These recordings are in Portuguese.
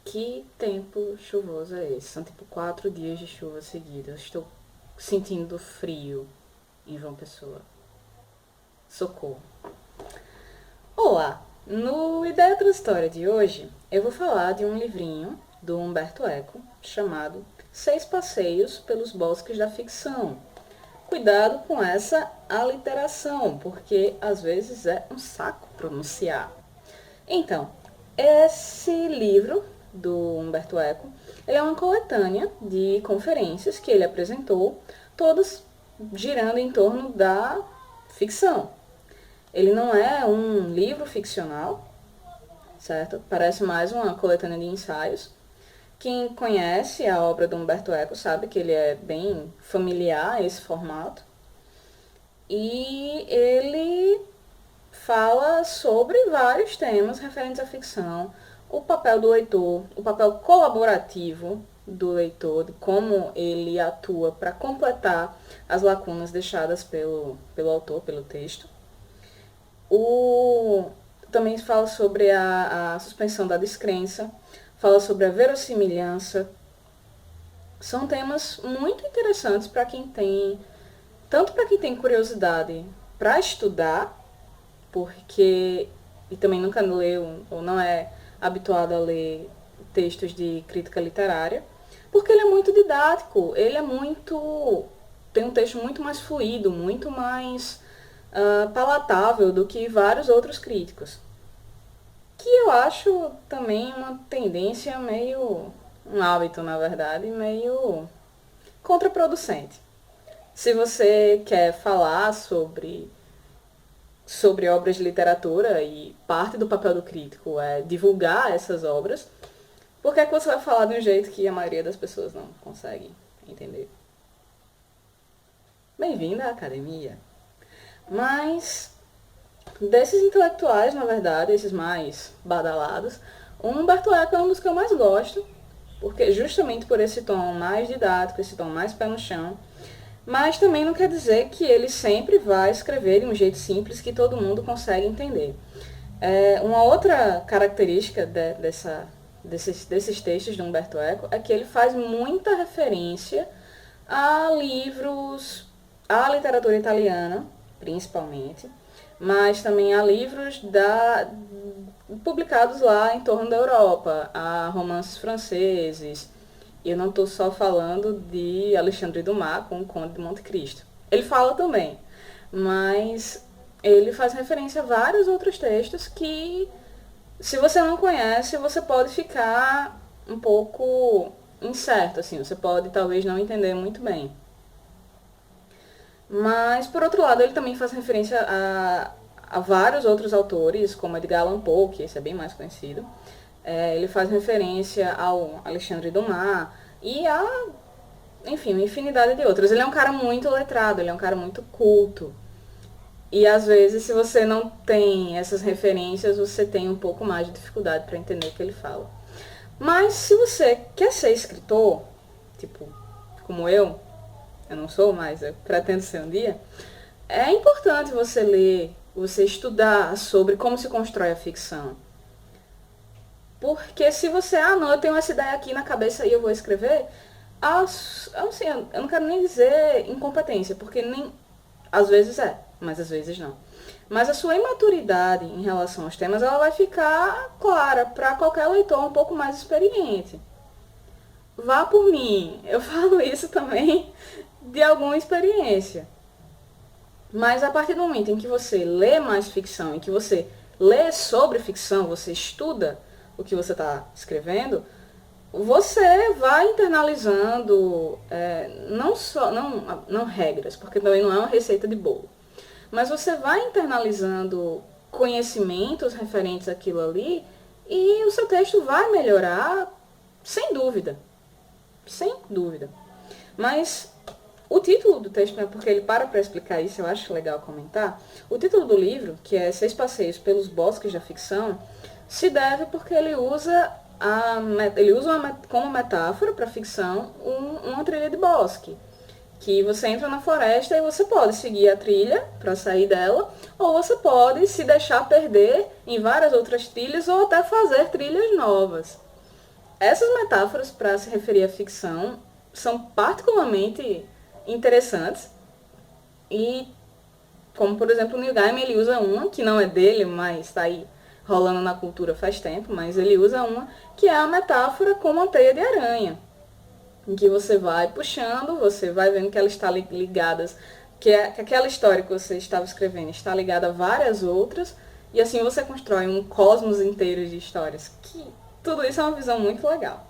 Que tempo chuvoso é esse? São tipo 4 dias de chuva seguidas. Estou sentindo frio em João Pessoa. Socorro. Olá! No Ideia Transitória de hoje, eu vou falar de um livrinho do Humberto Eco chamado Seis Passeios pelos Bosques da Ficção. Cuidado com essa aliteração, porque às vezes é um saco pronunciar. Então, esse livro do Humberto Eco, ele é uma coletânea de conferências que ele apresentou, todas girando em torno da ficção. Ele não é um livro ficcional, certo? Parece mais uma coletânea de ensaios. Quem conhece a obra do Humberto Eco sabe que ele é bem familiar a esse formato. E ele fala sobre vários temas referentes à ficção, o papel do leitor, o papel colaborativo do leitor, de como ele atua para completar as lacunas deixadas pelo autor, pelo texto. Também fala sobre a suspensão da descrença, fala sobre a verossimilhança. São temas muito interessantes para quem tem, tanto para quem tem curiosidade para estudar, porque e também nunca leu ou não é habituado a ler textos de crítica literária, porque ele é muito didático, ele é muito tem um texto muito mais fluido, muito mais palatável do que vários outros críticos. Que eu acho também uma tendência meio, um hábito na verdade, meio contraproducente. Se você quer falar sobre obras de literatura e parte do papel do crítico é divulgar essas obras, por que é que você vai falar de um jeito que a maioria das pessoas não consegue entender? Bem-vindo à academia. Mas desses intelectuais, na verdade, esses mais badalados, o Humberto Eco é um dos que eu mais gosto, porque justamente por esse tom mais didático, esse tom mais pé no chão. Mas também não quer dizer que ele sempre vai escrever de um jeito simples que todo mundo consegue entender. Uma outra característica desses textos de Humberto Eco é que ele faz muita referência a livros, à literatura italiana, principalmente, mas também a livros publicados lá em torno da Europa, a romances franceses. E eu não estou só falando de Alexandre Dumas com o Conde de Monte Cristo. Ele fala também, mas ele faz referência a vários outros textos que, se você não conhece, você pode ficar um pouco incerto, assim, você pode talvez não entender muito bem. Mas, por outro lado, ele também faz referência a vários outros autores, como Edgar Allan Poe, que esse é bem mais conhecido. Ele faz referência ao Alexandre Dumas e enfim, uma infinidade de outros. Ele é um cara muito letrado, ele é um cara muito culto. E às vezes, se você não tem essas referências, você tem um pouco mais de dificuldade para entender o que ele fala. Mas se você quer ser escritor, tipo, como eu não sou, mas eu pretendo ser um dia, é importante você ler, você estudar sobre como se constrói a ficção. Porque se você, não, eu tenho essa ideia aqui na cabeça e eu vou escrever, assim, eu não quero nem dizer incompetência, porque nem às vezes mas às vezes não. Mas a sua imaturidade em relação aos temas, ela vai ficar clara para qualquer leitor um pouco mais experiente. Vá por mim, eu falo isso também de alguma experiência. Mas a partir do momento em que você lê mais ficção, em que você lê sobre ficção, você estuda o que você está escrevendo, você vai internalizando, não regras, porque também não é uma receita de bolo, mas você vai internalizando conhecimentos referentes àquilo ali e o seu texto vai melhorar, sem dúvida. Sem dúvida. Mas o título do texto, né, porque ele para explicar isso, eu acho legal comentar. O título do livro, que é Seis Passeios pelos Bosques da Ficção, se deve porque ele usa como metáfora para a ficção uma trilha de bosque. Que você entra na floresta e você pode seguir a trilha para sair dela, ou você pode se deixar perder em várias outras trilhas ou até fazer trilhas novas. essas metáforas para se referir à ficção são particularmente interessantes e, como por exemplo o Neil Gaiman, ele usa uma que não é dele, mas está aí rolando na cultura faz tempo, mas ele usa uma que é a metáfora com uma teia de aranha, em que você vai puxando, você vai vendo que elas estão ligadas, que aquela história que você estava escrevendo está ligada a várias outras, e assim você constrói um cosmos inteiro de histórias, que tudo isso é uma visão muito legal.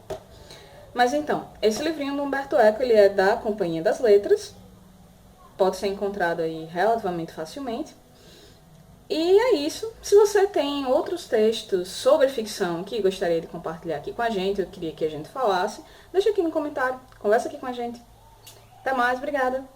Mas então, esse livrinho do Humberto Eco, ele é da Companhia das Letras, pode ser encontrado aí relativamente facilmente. E é isso. Se você tem outros textos sobre ficção que gostaria de compartilhar aqui com a gente, eu queria que a gente falasse, deixa aqui no comentário, conversa aqui com a gente. Até mais, obrigada!